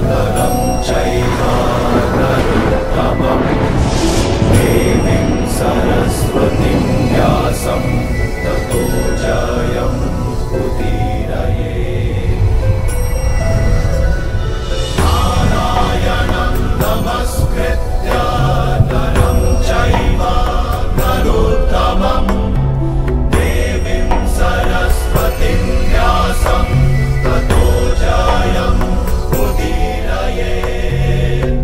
नरं चैव नरोत्तमं देवीं सरस्वतीं व्यासं ततो जयम् उदीरये। नारायणं नमस्कृत्य नरं चैव नरोत्तमं देवीं सरस्वतीं व्यासं ततो जयम् उदीरये।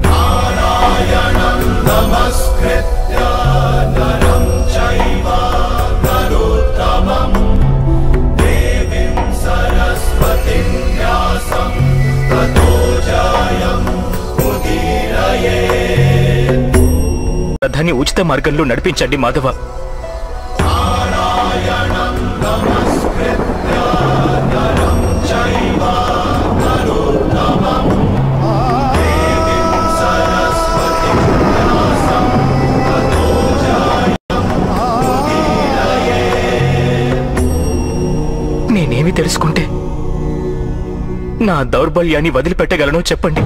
नारायणं नमस्कृत्य नरं चैव नरोत्तमं देवीं सरस्वतीं व्यासं ततो जयम् उदीरये। రథాన్ని ఉచిత మార్గంలో నడిపించండి మాధవ. నారాయణం నమస్కృత్య నరం చైవ నరోత్తమం దేవీం సరస్వతీం వ్యాసం తతో జయం ఉదీరయే. నేనేమి తెలుసుకుంటే నా దౌర్బల్యాన్ని వదిలిపెట్టగలనో చెప్పండి.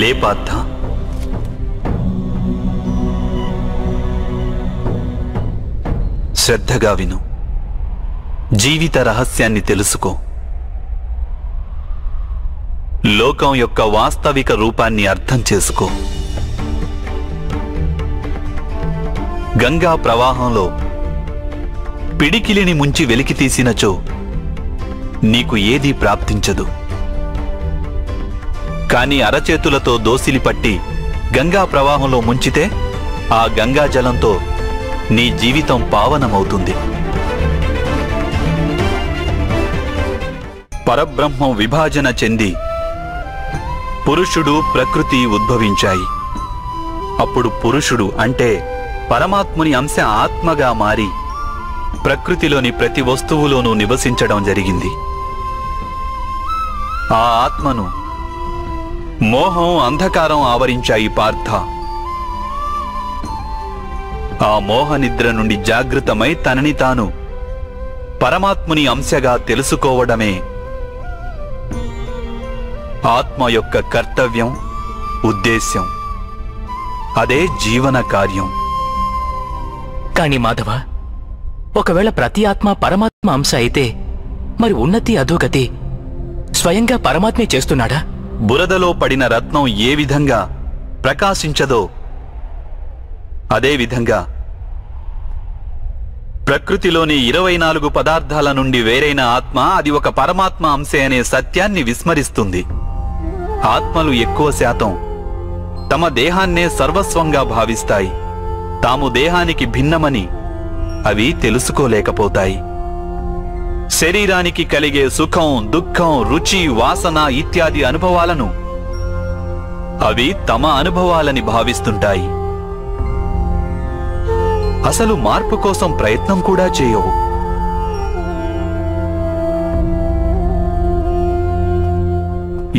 లే పార్థ, శ్రద్ధగా విను. జీవిత రహస్యాన్ని తెలుసుకో. లోకం యొక్క వాస్తవిక రూపాన్ని అర్థం చేసుకో. గంగా ప్రవాహంలో పిడికిలిని ముంచి వెలికి తీసినచో నీకు ఏదీ ప్రాప్తించదు. కానీ అరచేతులతో దోసిలి పట్టి గంగా ప్రవాహంలో ముంచితే ఆ గంగా జలంతో నీ జీవితం పావనమవుతుంది. పరబ్రహ్మం విభాజన చెంది పురుషుడు ప్రకృతి ఉద్భవించాయి. అప్పుడు పురుషుడు అంటే పరమాత్ముని అంశ ఆత్మగా మారి ప్రకృతిలోని ప్రతి వస్తువులోనూ నివసించడం జరిగింది. ఆ ఆత్మను మోహం, అంధకారం ఆవరించాయి పార్థ. ఆ మోహ నిద్ర నుండి జాగృతమై తనని తాను పరమాత్ముని అంశగా తెలుసుకోవడమే ఆత్మ యొక్క కర్తవ్యం, ఉద్దేశ్యం. అదే జీవన కార్యం. కాని మాధవ, ఒకవేళ ప్రతి ఆత్మ పరమాత్మ అంశ అయితే మరి ఉన్నతి అధోగతి స్వయంగా పరమాత్మే చేస్తున్నాడా? బురదలో పడిన రత్నం ఏ విధంగా ప్రకాశించదో అదే విధంగా ప్రకృతిలోని 24 పదార్థాల నుండి వేరైన ఆత్మ అది ఒక పరమాత్మ అంశే అనే సత్యాన్ని విస్మరిస్తుంది. ఆత్మలు ఎక్కువ శాతం తమ దేహాన్నే సర్వస్వంగా భావిస్తాయి. తాము దేహానికి భిన్నమని అవి తెలుసుకోలేకపోతాయి. శరీరానికి కలిగే సుఖం, దుఃఖం, రుచి, వాసన ఇత్యాది అనుభవాలను అవి తమ అనుభవాలని భావిస్తుంటాయి. అసలు మార్పు కోసం ప్రయత్నం కూడా చేయవు.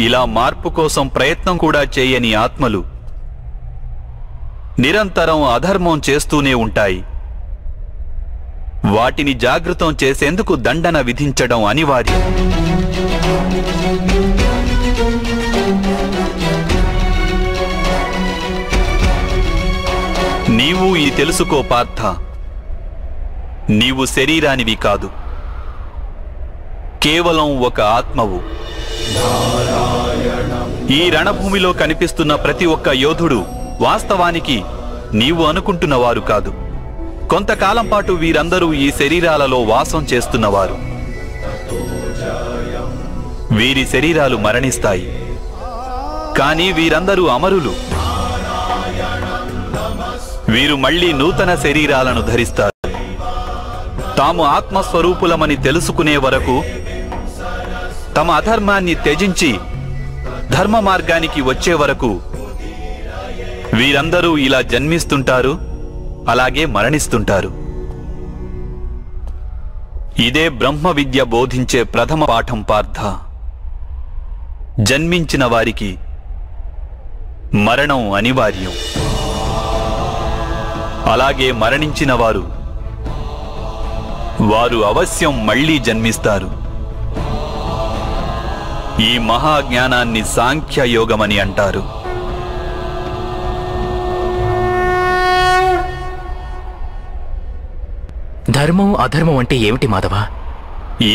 ఇలా మార్పు కోసం ప్రయత్నం కూడా చేయని ఆత్మలు నిరంతరం అధర్మం చేస్తూనే ఉంటాయి. వాటిని జాగృతం చేసేందుకు దండన విధించడం అనివార్యం. నీవు ఈ తెలుసుకో పార్థ, నీవు శరీరానివి కాదు, కేవలం ఒక ఆత్మవు. ఈ రణభూమిలో కనిపిస్తున్న ప్రతి ఒక్క యోధుడు వాస్తవానికి నీవు అనుకుంటున్నవారు కాదు. కొంతకాలం పాటు వీరందరూ ఈ శరీరాలలో వాసం చేస్తున్నవారు. వీరి శరీరాలు మరణిస్తాయి, కానీ వీరందరూ అమరులు. వీరు మళ్లీ నూతన శరీరాలను ధరిస్తారు. తాము ఆత్మస్వరూపులమని తెలుసుకునే వరకు తమ అధర్మాన్ని త్యజించి ధర్మ మార్గానికి వచ్చే వరకు వీరందరూ ఇలా జన్మిస్తుంటారు, అలాగే మరణిస్తుంటారు. ఇదే బ్రహ్మ విద్య బోధించే ప్రథమ పాఠం పార్థ. జన్మించిన వారికి మరణం అనివార్యం. అలాగే మరణించిన వారు అవశ్యం మళ్లీ జన్మిస్తారు. ఈ మహాజ్ఞానాన్ని సాంఖ్యయోగమని అంటారు. ధర్మం అధర్మం అంటే ఏమిటి మాధవ?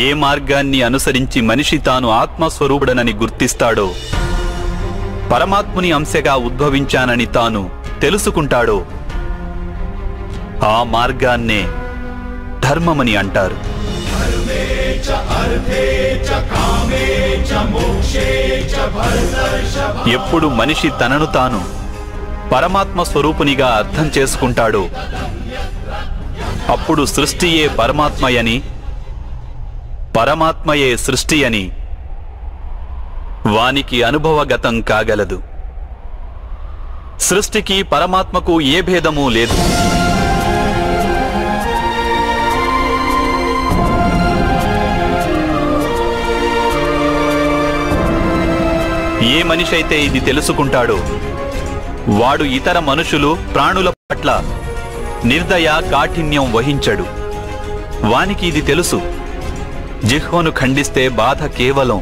ఏ మార్గాన్ని అనుసరించి మనిషి తాను ఆత్మస్వరూపుడనని గుర్తిస్తాడో, పరమాత్ముని అంశగా ఉద్భవించానని తాను తెలుసుకుంటాడో ఆ మార్గాన్నే ధర్మమని అంటారు. ఎప్పుడు మనిషి తనను తాను పరమాత్మ స్వరూపునిగా అర్థం చేసుకుంటాడో అప్పుడు సృష్టియే పరమాత్మయని, పరమాత్మయే సృష్టి అని వానికి అనుభవగతం కాగలదు. సృష్టికి పరమాత్మకు ఏ భేదమూ లేదు. ఏ మనిషైతే ఇది తెలుసుకుంటాడో వాడు ఇతర మనుషులు, ప్రాణుల పట్ల నిర్దయ కాఠిన్యం వహించడు. వానికి ఇది తెలుసు, జిహ్వను ఖండిస్తే బాధ కేవలం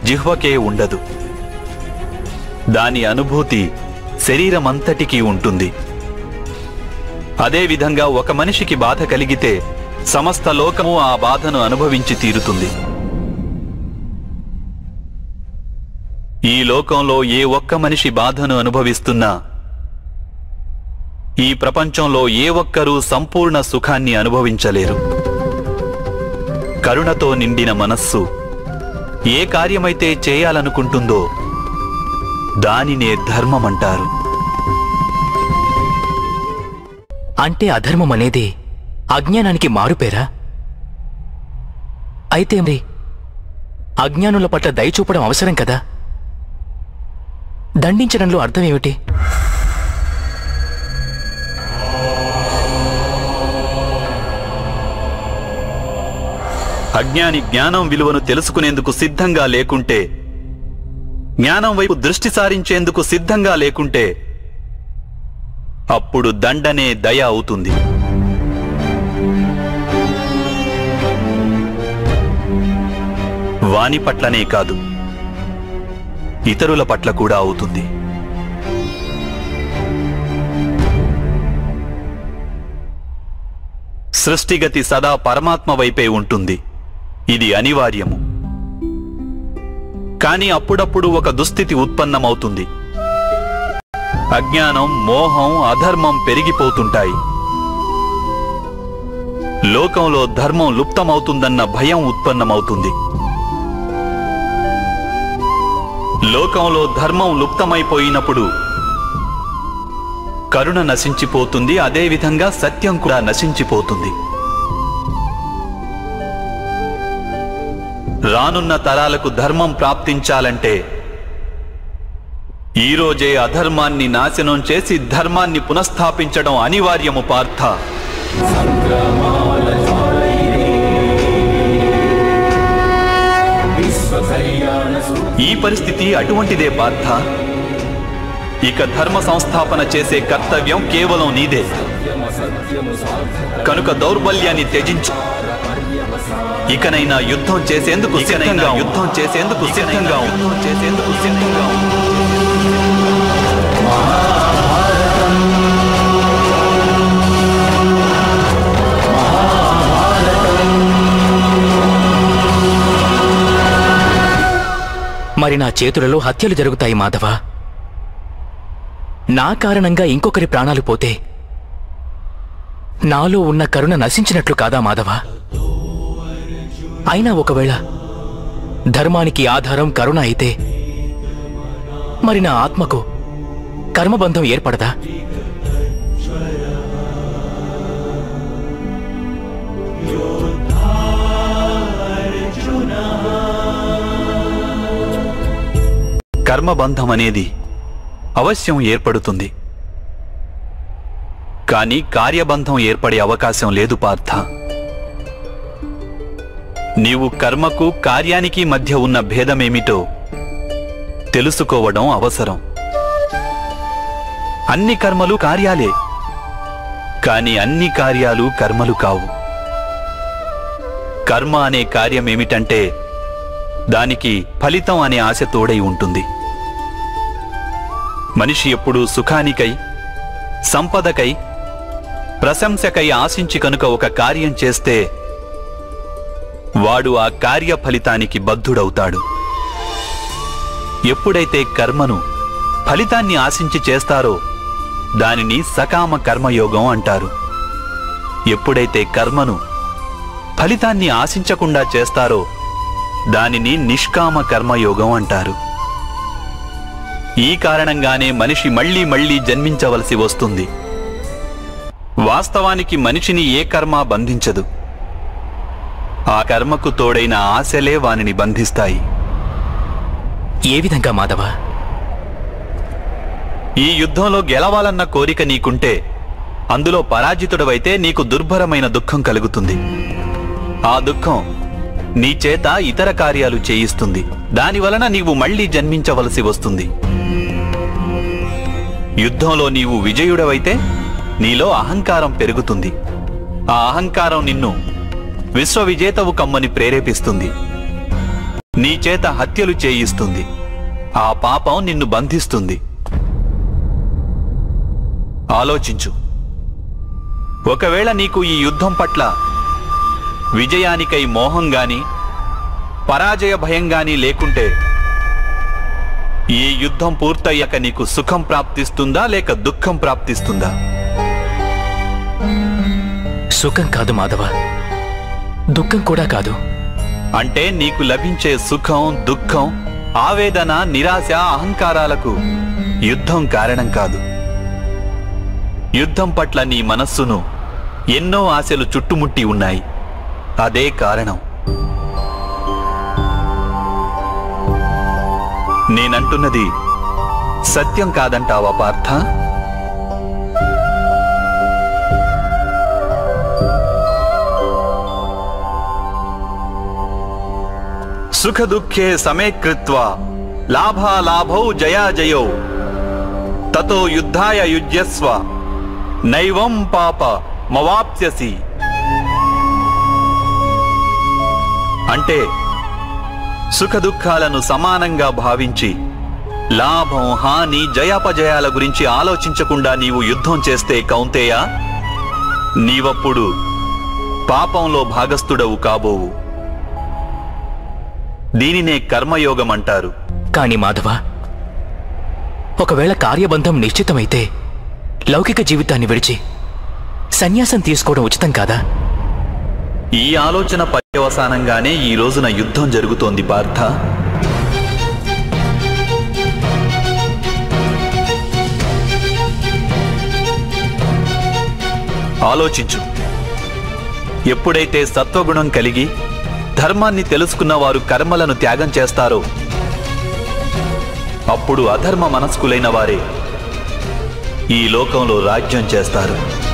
జిహ్వకే ఉండదు, దాని అనుభూతి శరీరమంతటికీ ఉంటుంది. అదేవిధంగా ఒక మనిషికి బాధ కలిగితే సమస్త లోకము ఆ బాధను అనుభవించి తీరుతుంది. ఈ లోకంలో ఏ ఒక్క మనిషి బాధను అనుభవిస్తున్నా ఈ ప్రపంచంలో ఏ ఒక్కరూ సంపూర్ణ సుఖాన్ని అనుభవించలేరు. కరుణతో నిండిన మనస్సు ఏ కార్యమైతే చేయాలనుకుంటుందో దానినే ధర్మమంటారు. అంటే అధర్మం అనేది అజ్ఞానానికి మారుపేరా? అయితే మరి అజ్ఞానుల పట్ల దయ చూపడం అవసరం కదా? దండించడంలో అర్థం ఏమిటి? అజ్ఞాని జ్ఞానం విలువను తెలుసుకునేందుకు సిద్ధంగా లేకుంటే, జ్ఞానం వైపు దృష్టి సారించేందుకు సిద్ధంగా లేకుంటే అప్పుడు దండనే దయ అవుతుంది. వాని పట్లనే కాదు, ఇతరుల పట్ల కూడా అవుతుంది. సృష్టిగతి సదా పరమాత్మ వైపే ఉంటుంది, ఇది అనివార్యము. కానీ అప్పుడప్పుడు ఒక దుస్థితి ఉత్పన్నమవుతుంది. అజ్ఞానం, మోహం, అధర్మం పెరిగిపోతుంటాయి. లోకంలో ధర్మం లుప్తమవుతుందన్న భయం ఉత్పన్నమవుతుంది. లోకంలో ధర్మం లుప్తమైపోయినప్పుడు కరుణ నశించిపోతుంది, అదేవిధంగా సత్యం కూడా నశించిపోతుంది. రానున్న తరాలకు ధర్మం ప్రాప్తించాలంటే ఈరోజే అధర్మాన్ని నాశనం చేసి ధర్మాన్ని పునఃస్థాపించడం అనివార్యము పార్థ. ఈ పరిస్థితి అటువంటిదే పార్థ. ఇక ధర్మ సంస్థాపన చేసే కర్తవ్యం కేవలం నీదే. కనుక దౌర్బల్యాన్ని త్యజించు. ఇకనైనా యుద్ధం చేసేందుకు సిద్ధంగా మరి నా చేతులలో హత్యలు జరుగుతాయి మాధవ. నా కారణంగా ఇంకొకరి ప్రాణాలు పోతే నాలో ఉన్న కరుణ నశించినట్లు కాదా మాధవ? అయినా ఒకవేళ ధర్మానికి ఆధారం కరుణ అయితే మరి నా ఆత్మకు కర్మబంధం ఏర్పడదా? కర్మబంధం అనేది అవశ్యం ఏర్పడుతుంది, కానీ కార్యబంధం ఏర్పడే అవకాశం లేదు పార్థ. నీవు కర్మకు, కార్యానికి మధ్య ఉన్న భేదమేమిటో తెలుసుకోవడం అవసరం. అన్ని కర్మలు కార్యాలే, కాని అన్ని కార్యాలు కర్మలు కావు. కర్మ అనే కార్యమేమిటంటే దానికి ఫలితం అనే ఆశ తోడై ఉంటుంది. మనిషి ఎప్పుడూ సుఖానికై, సంపదకై, ప్రశంసకై ఆశించి కనుక ఒక కార్యం చేస్తే వాడు ఆ కార్య ఫలితానికి బద్ధుడవుతాడు. ఎప్పుడైతే కర్మను ఫలితాన్ని ఆశించి చేస్తారో దానిని సకామ కర్మయోగం అంటారు. ఎప్పుడైతే కర్మను ఫలితాన్ని ఆశించకుండా చేస్తారో దానిని నిష్కామ కర్మయోగం అంటారు. ఈ కారణంగానే మనిషి మళ్లీ మళ్లీ జన్మించవలసి వస్తుంది. వాస్తవానికి మనిషిని ఏ కర్మ బంధించదు. ఆ కర్మకు తోడైన ఆశలే వానిని బంధిస్తాయి. ఏ విధంగా మాధవ? ఈ యుద్ధంలో గెలవాలన్న కోరిక నీకుంటే అందులో పరాజితుడవైతే నీకు దుర్భరమైన దుఃఖం కలుగుతుంది. ఆ దుఃఖం నీ చేత ఇతర కార్యాలు చేయిస్తుంది. దానివలన నీవు మళ్లీ జన్మించవలసి వస్తుంది. యుద్ధంలో నీవు విజయుడవైతే నీలో అహంకారం పెరుగుతుంది. ఆ అహంకారం నిన్ను విశ్వవిజేతవు కమ్మని ప్రేరేపిస్తుంది. నీ చేత హత్యలు చేయిస్తుంది. ఆ పాపం నిన్ను బంధిస్తుంది. ఆలోచించు. ఒకవేళ నీకు ఈ యుద్ధం పట్ల విజయానికై మోహం గాని, పరాజయ భయం గాని లేకుంటే ఈ యుద్ధం పూర్తయ్యాక నీకు సుఖం ప్రాప్తిస్తుందా లేక దుఃఖం ప్రాప్తిస్తుందా? సుఖం కాదు మాధవ, దుఃఖం కూడా కాదు. అంటే నీకు లభించే సుఖం, దుఃఖం, ఆవేదన, నిరాశ, అహంకారాలకు యుద్ధం కారణం కాదు. యుద్ధం పట్ల నీ మనస్సును ఎన్నో ఆశలు చుట్టుముట్టి ఉన్నాయి. అదే కారణం. నేనంటున్నది సత్యం కాదంటావా పార్థ? సుఖ దుఃఖే సమే కృత్వా లాభాలాభౌ జయాజయౌ తతో యుద్ధాయ యుజ్యస్వ నైవం పాప మవాప్స్యసి. అంటే సుఖ దుఃఖాలను సమానంగా భావించి లాభం, హాని, జయాపజయాల గురించి ఆలోచించకుండా నీవు యుద్ధం చేస్తే కౌంతేయ, నీవప్పుడు పాపంలో భాగస్థుడవు కాబోవు. దీనినే కర్మయోగం అంటారు. కాని మాధవ, ఒకవేళ కార్యబంధం నిశ్చితమైతే లౌకిక జీవితాన్ని విడిచి సన్యాసం తీసుకోవడం ఉచితం కాదా? ఈ ఆలోచన పర్యవసానంగానే ఈ రోజున యుద్ధం జరుగుతోంది పార్థ. ఆలోచించు. ఎప్పుడైతే సత్వగుణం కలిగి ధర్మాన్ని తెలుసుకున్న వారు కర్మలను త్యాగం చేస్తారో అప్పుడు అధర్మ మనస్కులైన వారే ఈ లోకంలో రాజ్యం చేస్తారు.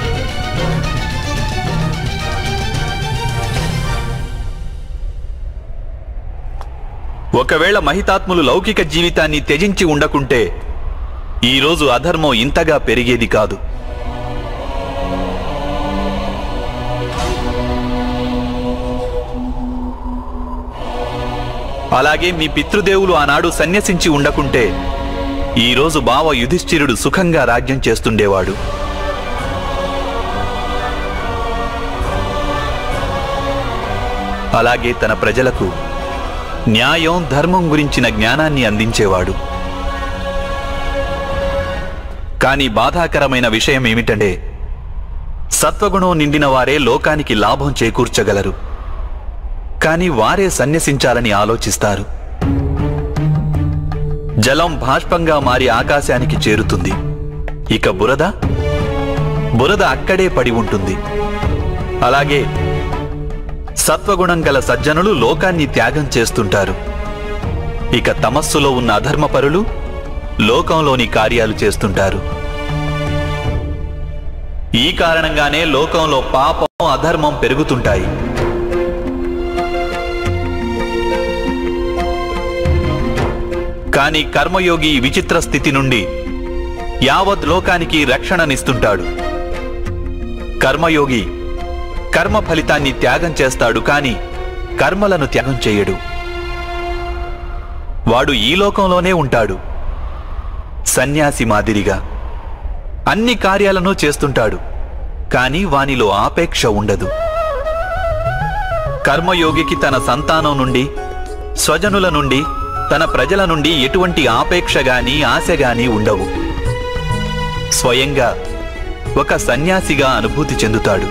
ఒకవేళ మహితాత్ములు లౌకిక జీవితాన్ని త్యజించి ఉండకుంటే ఈరోజు అధర్మం ఇంతగా పెరిగేది కాదు. అలాగే మీ పితృదేవులు ఆనాడు సన్యసించి ఉండకుంటే ఈరోజు బావ యుధిష్ఠిరుడు సుఖంగా రాజ్యం చేస్తుండేవాడు. అలాగే తన ప్రజలకు న్యాయం, ధర్మం గురించిన జ్ఞానాన్ని అందించేవాడు. కానీ బాధాకరమైన విషయం ఏమిటంటే సత్వగుణం నిండిన వారే లోకానికి లాభం చేకూర్చగలరు. కానీ వారే సన్యసించాలని ఆలోచిస్తారు. జలం బాష్పంగా మారి ఆకాశానికి చేరుతుంది. ఇక బురద అక్కడే పడి ఉంటుంది. అలాగే సత్వగుణం గల సజ్జనులు లోకాన్ని త్యాగం చేస్తుంటారు. ఇక తమస్సులో ఉన్న అధర్మపరులు లోకంలోని కార్యాలు చేస్తుంటారు. ఈ కారణంగానే లోకంలో పాపం, అధర్మం పెరుగుతుంటాయి. కానీ కర్మయోగి విచిత్ర స్థితి నుండి యావత్ లోకానికి రక్షణనిస్తుంటాడు. కర్మయోగి కర్మ ఫలితాన్ని త్యాగం చేస్తాడు, కాని కర్మలను త్యాగం చేయడు. వాడు ఈ లోకంలోనే ఉంటాడు. సన్యాసి మాదిరిగా అన్ని కార్యాలను చేస్తుంటాడు, కాని వానిలో ఆపేక్ష ఉండదు. కర్మయోగికి తన సంతానం నుండి, స్వజనుల నుండి, తన ప్రజల నుండి ఎటువంటి ఆపేక్ష గాని ఆశ గాని ఉండవు. స్వయంగా ఒక సన్యాసిగా అనుభూతి చెందుతాడు,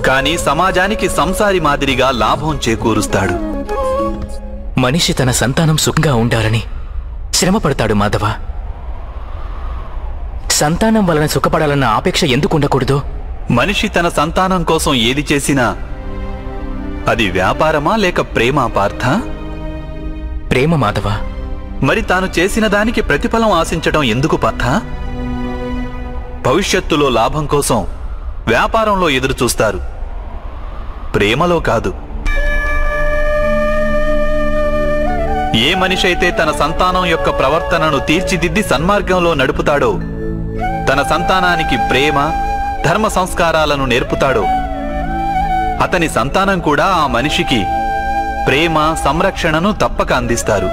కాని సమాజానికి సంసారి మాదిరిగా లాభం చేకూరుస్తాడు. మనిషి తన సంతానం సుఖంగా ఉండాలని శ్రమపడతాడు మాధవ. సంతానం వలన సుఖపడాలన్న ఆపేక్ష ఎందుకు ఉండకూడదు? మనిషి తన సంతానం కోసం ఏది చేసినా అది వ్యాపారమా లేక ప్రేమా పార్థ? ప్రేమ మాధవ. మరి తాను చేసిన దానికి ప్రతిఫలం ఆశించడం ఎందుకు పార్థ? భవిష్యత్తులో లాభం కోసం వ్యాపారంలో ఎదురు చూస్తారు, ప్రేమలో కాదు. ఏ మనిషి అయితే తన సంతానం యొక్క ప్రవర్తనను తీర్చిదిద్ది సన్మార్గంలో నడుపుతాడో, తన సంతానానికి ప్రేమ, ధర్మ సంస్కారాలను నేర్పుతాడో, అతని సంతానం కూడా ఆ మనిషికి ప్రేమ, సంరక్షణను తప్పక అందిస్తారు.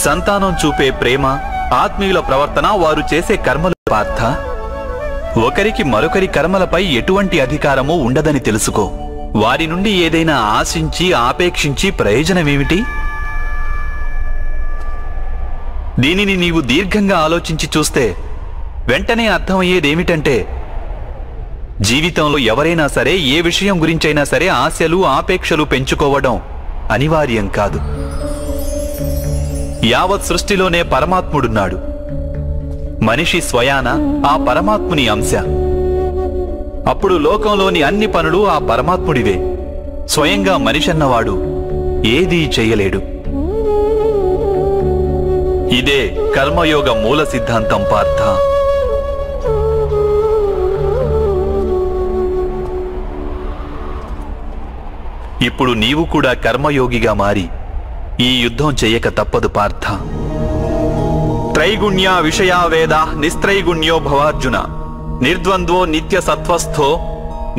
సంతానం చూపే ప్రేమ, ఆత్మీయుల ప్రవర్తన, వారు చేసే కర్మలు పార్థ. ఒకరికి మరొకరి కర్మలపై ఎటువంటి అధికారము ఉండదని తెలుసుకో. వారి నుండి ఏదైనా ఆశించి ఆపేక్షించి ప్రయోజనమేమిటి? దీనిని నీవు దీర్ఘంగా ఆలోచించి చూస్తే వెంటనే అర్థమయ్యేదేమిటంటే, జీవితంలో ఎవరైనా సరే ఏ విషయం గురించైనా సరే ఆశలు ఆపేక్షలు పెంచుకోవడం అనివార్యం కాదు. యావత్ సృష్టిలోనే పరమాత్ముడున్నాడు. మనిషి స్వయాన ఆ పరమాత్ముని అంశ. అప్పుడు లోకంలోని అన్ని పనులు ఆ పరమాత్ముడివే. స్వయంగా మనిషి అన్నవాడు ఏదీ చెయ్యలేడు. ఇదే కర్మయోగ మూల సిద్ధాంతం పార్థ. ఇప్పుడు నీవు కూడా కర్మయోగిగా మారి ఈ యుద్ధం చెయ్యక తప్పదు పార్థ. త్రైగుణ్య విషయా వేద నిస్త్రైగుణ్యో భవార్జున, నిర్ద్వంద్వో నిత్య సత్వస్థో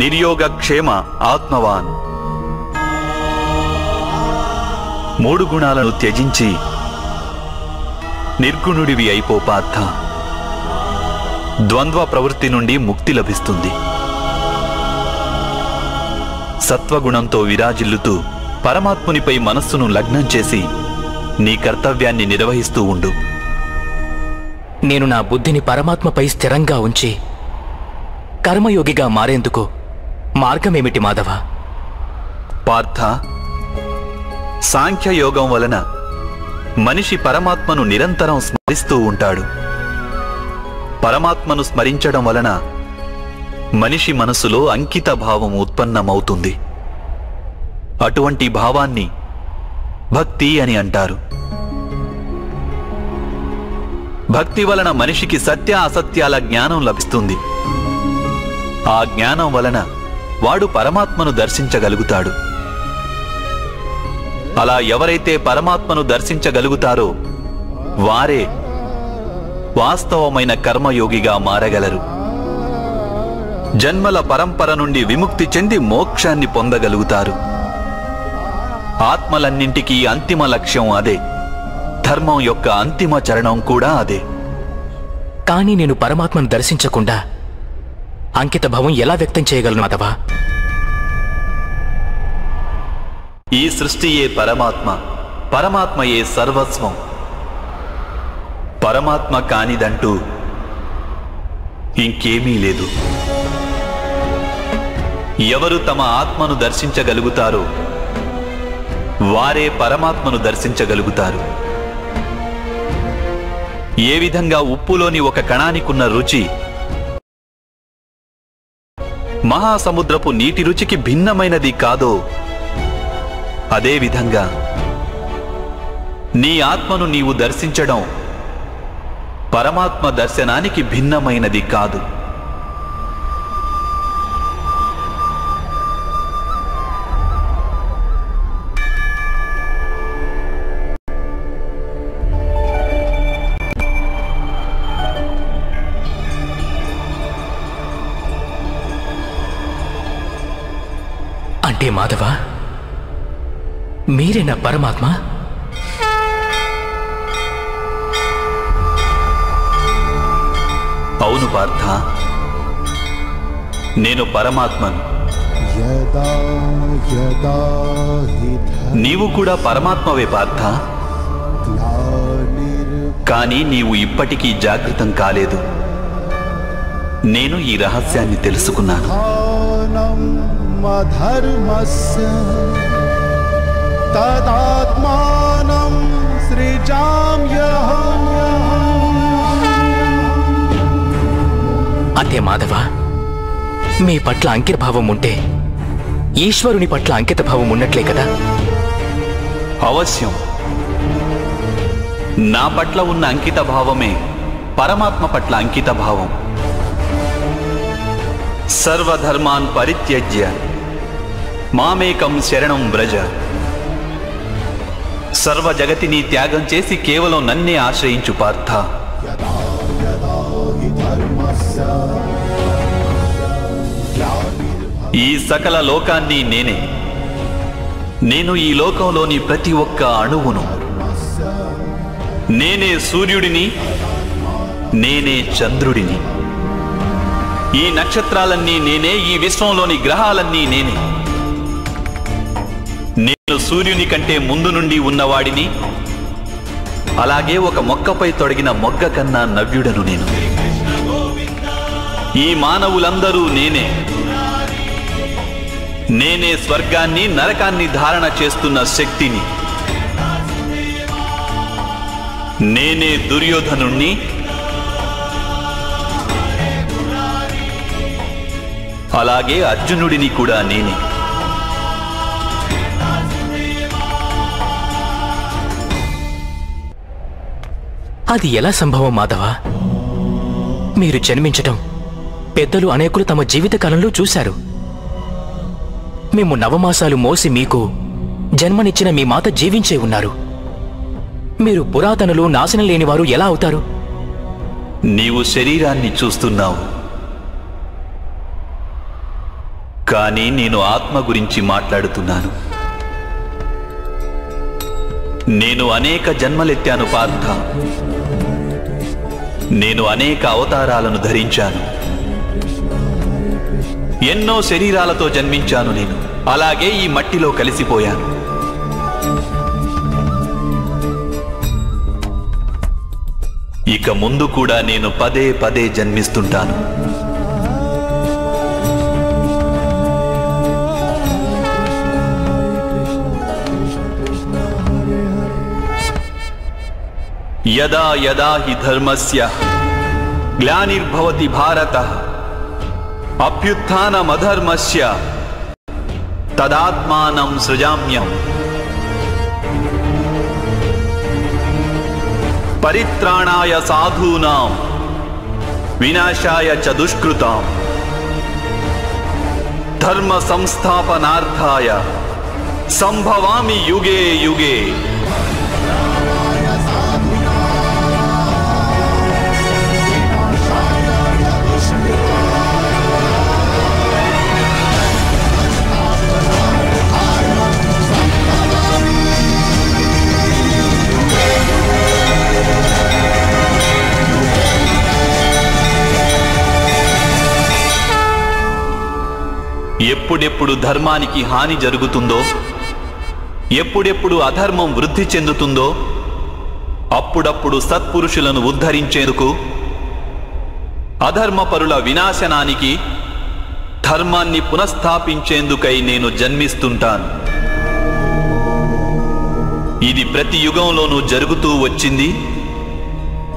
నిర్యోగక్షేమ ఆత్మవాన్. 3 గుణాలను త్యజించి నిర్గుణుడివి అయిపో పార్థ. ద్వంద్వ ప్రవృత్తి నుండి ముక్తి లభిస్తుంది. సత్వగుణంతో విరాజిల్లుతూ పరమాత్మునిపై మనస్సును లగ్నం చేసి నీ కర్తవ్యాన్ని నిర్వహిస్తూ ఉండు. నేను నా బుద్ధిని పరమాత్మపై స్థిరంగా ఉంచి కర్మయోగిగా మారేందుకు మార్గమేమిటి మాధవ? పార్థ, సాంఖ్యయోగం వలన మనిషి పరమాత్మను నిరంతరం స్మరిస్తూ ఉంటాడు. పరమాత్మను స్మరించడం వలన మనిషి మనసులో అంకిత భావం ఉత్పన్నమవుతుంది. అటువంటి భావాన్ని భక్తి అని అంటారు. భక్తి వలన మనిషికి సత్య అసత్యాల జ్ఞానం లభిస్తుంది. ఆ జ్ఞానం వలన వాడు పరమాత్మను దర్శించగలుగుతాడు. అలా ఎవరైతే పరమాత్మను దర్శించగలుగుతారో వారే వాస్తవమైన కర్మయోగిగా మారగలరు. జన్మల పరంపర నుండి విముక్తి చెంది మోక్షాన్ని పొందగలుగుతారు. ఆత్మలన్నింటికీ అంతిమ లక్ష్యం అదే. ధర్మం యొక్క అంతిమ చరణం కూడా అదే. కానీ నేను పరమాత్మను దర్శించకుండా అంకిత భావం ఎలా వ్యక్తం చేయగలను మాధవ? ఈ సృష్టియే పరమాత్మ, పరమాత్మయే సర్వస్వం. పరమాత్మ కానిదంటూ ఇంకేమీ లేదు. ఎవరు తమ ఆత్మను దర్శించగలుగుతారో వారే పరమాత్మను దర్శించగలుగుతారు. ఏ విధంగా ఉప్పులోని ఒక కణానికున్న రుచి మహాసముద్రపు నీటి రుచికి భిన్నమైనది కాదో, అదేవిధంగా నీ ఆత్మను నీవు దర్శించడం పరమాత్మ దర్శనానికి భిన్నమైనది కాదు. అంటే మాధవ, మీరేనా పరమాత్మ? అవును పార్థ, నేను పరమాత్మను. నీవు కూడా పరమాత్మవే పార్థ. కానీ నీవు ఇప్పటికీ జాగృతం కాలేదు. నేను ఈ రహస్యాన్ని తెలుసుకున్నాను. అదే మాధవ, మీ పట్ల అంకితభావం ఉంటే ఈశ్వరుని పట్ల అంకితభావం ఉన్నట్లే కదా? అవశ్యం. నా పట్ల ఉన్న అంకిత భావమే పరమాత్మ పట్ల అంకిత భావం. సర్వధర్మాన్ పరిత్యజ్య మామేకం శరణం వ్రజ. సర్వ జగతిని త్యాగం చేసి కేవలం నన్నే ఆశ్రయించు పార్థ. ఈ సకల లోకాన్ని నేనే. నేను ఈ లోకంలోని ప్రతి ఒక్క అణువును. నేనే సూర్యుడిని, నేనే చంద్రుడిని. ఈ నక్షత్రాలన్నీ నేనే, ఈ విశ్వంలోని గ్రహాలన్నీ నేనే. నేను సూర్యుని కంటే ముందు నుండి ఉన్నవాడిని. అలాగే ఒక మొక్కపై తొడిగిన మొగ్గ కన్నా నవ్యుడను నేను. ఈ మానవులందరూ నేనే. నేనే స్వర్గాన్ని నరకాన్ని ధారణ చేస్తున్న శక్తిని. నేనే దుర్యోధనుణ్ణి. అలాగే అర్జునుడిని కూడా నేనే. అది ఎలా సంభవం మాధవ? మీరు జన్మించటం పెద్దలు అనేకులు తమ జీవితకాలంలో చూశారు. మేము నవమాసాలు మోసి మీకు జన్మనిచ్చిన మీ మాత జీవించే ఉన్నారు. మీరు పురాతనులు, నాశనం లేనివారు ఎలా అవుతారు? నీవు శరీరాన్ని చూస్తున్నావు, కానీ నేను ఆత్మ గురించి మాట్లాడుతున్నాను. నేను అనేక జన్మలెత్తాను పార్థ. నేను అనేక అవతారాలను ధరించాను. ఎన్నో శరీరాలతో జన్మించాను నేను. అలాగే ఈ మట్టిలో కలిసిపోయాను. ఇక ముందు కూడా నేను పదే పదే జన్మిస్తుంటాను. యదా యదా హి ధర్మస్య గ్లానిర్భవతి భారతః అభ్యుత్థానమధర్మస్య తదాత్మానం సృజామ్యం. పరిత్రాణాయ సాధూనాం వినాశాయ చ దుష్కృతాం ధర్మ సంస్థాపనార్థాయ సంభవామి యుగే యుగే. ఎప్పుడెప్పుడు ధర్మానికి హాని జరుగుతుందో, ఎప్పుడెప్పుడు అధర్మం వృద్ధి చెందుతుందో, అప్పుడప్పుడు సత్పురుషులను ఉద్ధరించేందుకు, అధర్మపరుల వినాశనానికి, ధర్మాన్ని పునఃస్థాపించేందుకై నేను జన్మిస్తుంటాను. ఇది ప్రతి యుగంలోనూ జరుగుతూ వచ్చింది.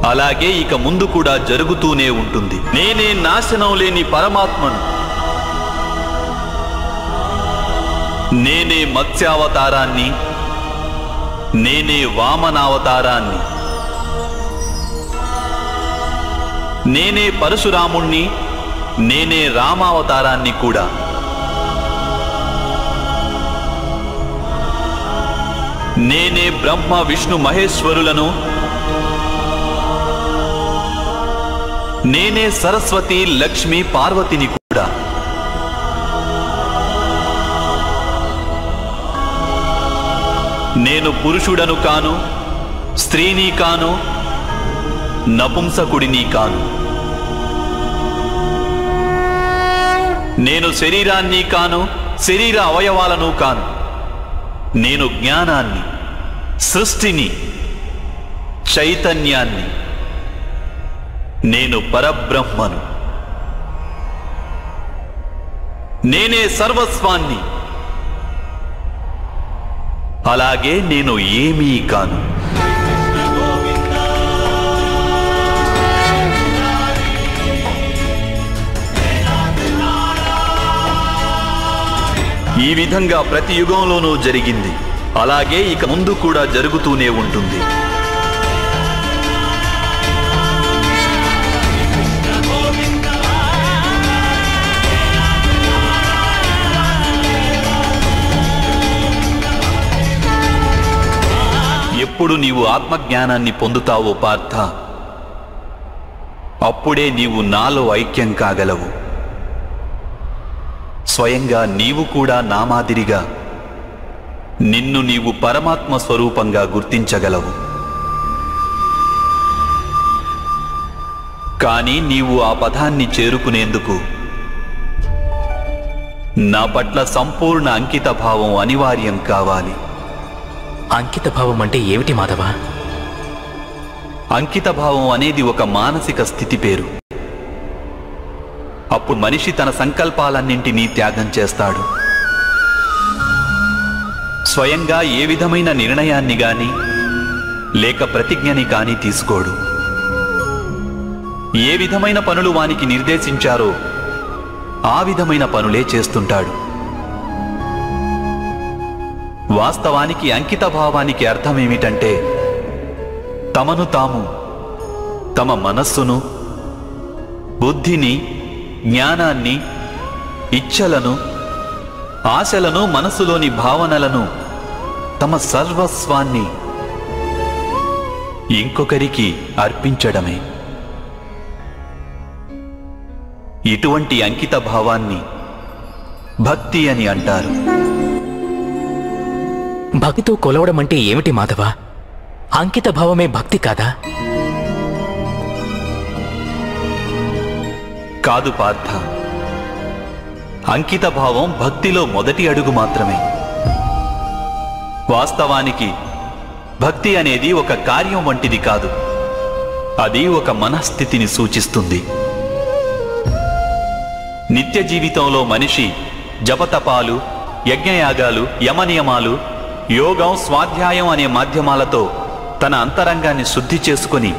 అలాగే ఇక ముందు కూడా జరుగుతూనే ఉంటుంది. నేనే నాశనం లేని పరమాత్మను. నేనే మత్స్యావతారాన్ని, నేనే వామనావతారాన్ని, నేనే పరశురాముణ్ణి, నేనే రామావతారాన్ని కూడా. నేనే బ్రహ్మ విష్ణు మహేశ్వరులను, నేనే సరస్వతి లక్ష్మి పార్వతిని కూడా. నేను పురుషుడను కాను, స్త్రీని కాను, నపుంసకుడిని కాను. నేను శరీరాన్ని కాను, శరీర అవయవాలను కాను. నేను జ్ఞానాన్ని, సృష్టిని, చైతన్యాన్ని. నేను పరబ్రహ్మను. నేనే సర్వస్వాన్ని. అలాగే నేను ఏమీ కాను. ఈ విధంగా ప్రతి యుగంలోనూ జరిగింది. అలాగే ఇక ముందు కూడా జరుగుతూనే ఉంటుంది. ఎప్పుడు నీవు ఆత్మజ్ఞానాన్ని పొందుతావో పార్థ, అప్పుడే నీవు నాలో ఐక్యం కాగలవు. స్వయంగా నీవు కూడా నా మాదిరిగా నిన్ను నీవు పరమాత్మ స్వరూపంగా గుర్తించగలవు. కానీ నీవు ఆ పదాన్ని చేరుకునేందుకు నా పట్ల సంపూర్ణ అంకిత భావం అనివార్యం కావాలి. అంకిత భావం అంటే ఏమిటి మాధవ? అంకిత భావం అనేది ఒక మానసిక స్థితి పేరు. అప్పుడు మనిషి తన సంకల్పాలన్నింటినీ త్యాగం చేస్తాడు. స్వయంగా ఏ విధమైన నిర్ణయాన్ని గాని లేక ప్రతిజ్ఞని కాని తీసుకోడు. ఏ విధమైన పనులు వానికి నిర్దేశించారో ఆ విధమైన పనులే చేస్తుంటాడు. వాస్తవానికి అంకిత భావానికి అర్థమేమిటంటే తమను తాము, తమ మనస్సును, బుద్ధిని, జ్ఞానాన్ని, ఇచ్ఛలను, ఆశలను, మనసులోని భావనలను, తమ సర్వస్వాన్ని ఇంకొకరికి అర్పించడమే. ఇటువంటి అంకిత భావాన్ని భక్తి అని అంటారు. భక్తితో కొలవడం అంటే ఏమిటి మాధవ? అంకిత భావమే భక్తి కాదా? కాదు పార్థ, అంకిత భావం భక్తిలో మొదటి అడుగు మాత్రమే. వాస్తవానికి భక్తి అనేది ఒక కార్యం వంటిది కాదు. అది ఒక మనస్థితిని సూచిస్తుంది. నిత్య జీవితంలో మనిషి జపతపాలు, యజ్ఞయాగాలు, యమనియమాలు, యోగం, స్వాధ్యాయం అనే మాధ్యమాలతో తన అంతరంగాన్ని శుద్ధి చేసుకుని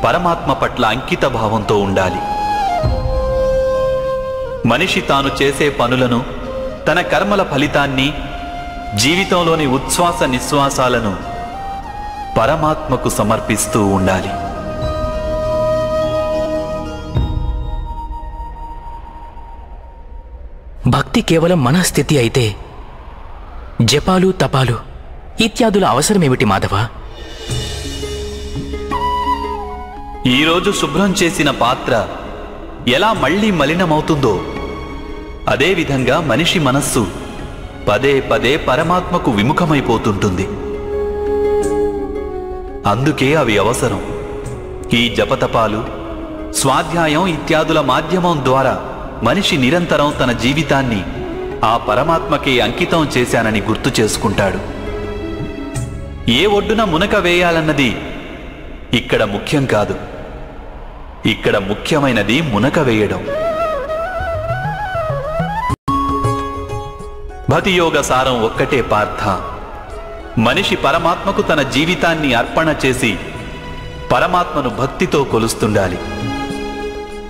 పరమాత్మ పట్ల అంకిత భావంతో ఉండాలి. మనిషి తాను చేసే పనులను, తన కర్మల ఫలితాన్ని, జీవితంలోని ఉచ్ఛ్వాస నిశ్వాసాలను పరమాత్మకు సమర్పిస్తూ ఉండాలి. భక్తి కేవలం మనస్థితి అయితే జపాలు, తపాలు ఇత్యాదుల అవసరమేమిటి మాధవ? ఈరోజు శుభ్రం చేసిన పాత్ర ఎలా మళ్లీ మలినమవుతుందో అదేవిధంగా మనిషి మనస్సు పదే పదే పరమాత్మకు విముఖమైపోతుంటుంది. అందుకే అవి అవసరం. ఈ జపతపాలు, స్వాధ్యాయం ఇత్యాదుల మాధ్యమం ద్వారా మనిషి నిరంతరం తన జీవితాన్ని ఆ పరమాత్మకే అంకితం చేశానని గుర్తు చేసుకుంటాడు. ఏ ఒడ్డున మునక వేయాలన్నది ఇక్కడ ముఖ్యం కాదు. ఇక్కడ ముఖ్యమైనది మునక వేయడం. భక్తియోగ సారం ఒక్కటే పార్థ. మనిషి పరమాత్మకు తన జీవితాన్ని అర్పణ చేసి పరమాత్మను భక్తితో కొలుస్తుండాలి.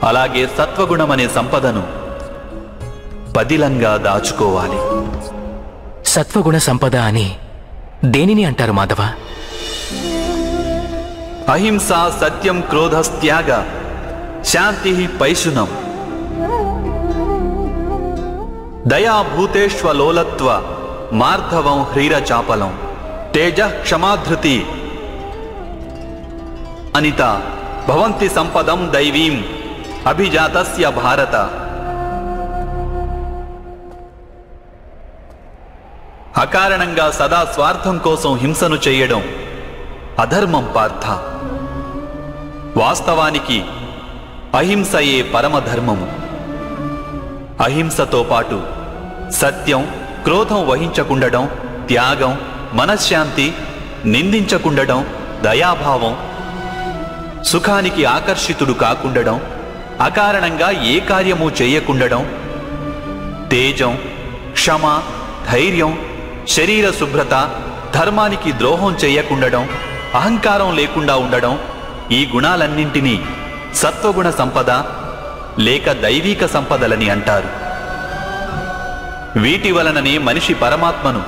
అలాగే సత్వగుణమనే సంపదను పదిలంగా దాచుకోవాలి. సత్వగుణ సంపద అని దేనిని అంటారు మాధవ? అహింస, సత్యం, క్రోధస్త్యాగ, శాంతి, పైశునం, దయా, భూతేష్వలోలత్వ, మార్ధవం, హ్రీరచాపలం, తేజ, క్షమాధృతి, అనిత భవంతి సంపదం దైవీం అభిజాతస్య భారత. అకారణంగా సదా స్వార్థం కోసం హింసను చేయడం అధర్మం పార్థ. వాస్తవానికి అహింసయే పరమధర్మము. అహింసతో పాటు సత్యం, క్రోధం వహించకుండడం, త్యాగం, మనశ్శాంతి, నిందించకుండడం, దయాభావం, సుఖానికి ఆకర్షితుడు కాకుండడం, అకారణంగా ఏ కార్యము చేయకుండడం, తేజం, క్షమ, ధైర్యం, శరీర శుభ్రత, ధర్మానికి ద్రోహం చేయకుండడం, అహంకారం లేకుండా ఉండడం, ఈ గుణాలన్నింటినీ సత్వగుణ సంపద లేక దైవీక సంపదలని అంటారు. వీటి వలననే మనిషి పరమాత్మను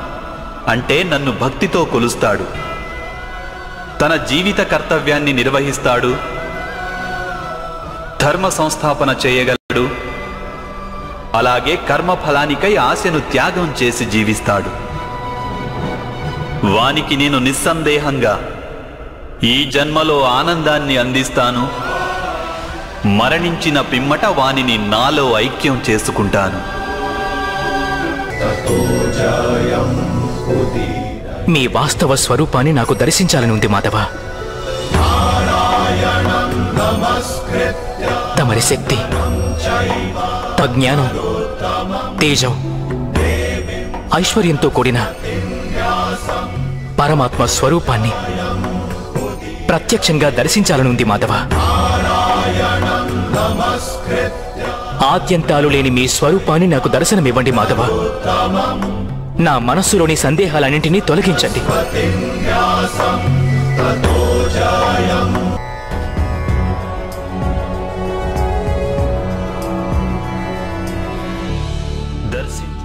అంటే నన్ను భక్తితో కొలుస్తాడు, తన జీవిత కర్తవ్యాన్ని నిర్వహిస్తాడు, ధర్మ సంస్థాపన చేయగలడు, అలాగే కర్మఫలానికై ఆశను త్యాగం చేసి జీవిస్తాడు. వానికి నేను నిస్సందేహంగా ఈ జన్మలో ఆనందాన్ని అందిస్తాను, మరణించిన పిమ్మట వానిని నాలో ఐక్యం చేసుకుంటాను. మీ వాస్తవ స్వరూపాన్ని నాకు దర్శించాలని ఉంది మాధవ. తమరి శక్తి, జ్ఞానం, తేజం, ఐశ్వర్యంతో కూడిన పరమాత్మ స్వరూపాన్ని ప్రత్యక్షంగా దర్శించాలని ఉంది మాధవ. ఆద్యంతాలు లేని మీ స్వరూపాన్ని నాకు దర్శనమివ్వండి మాధవ. నా మనస్సులోని సందేహాలన్నింటినీ తొలగించండి. దర్శించు.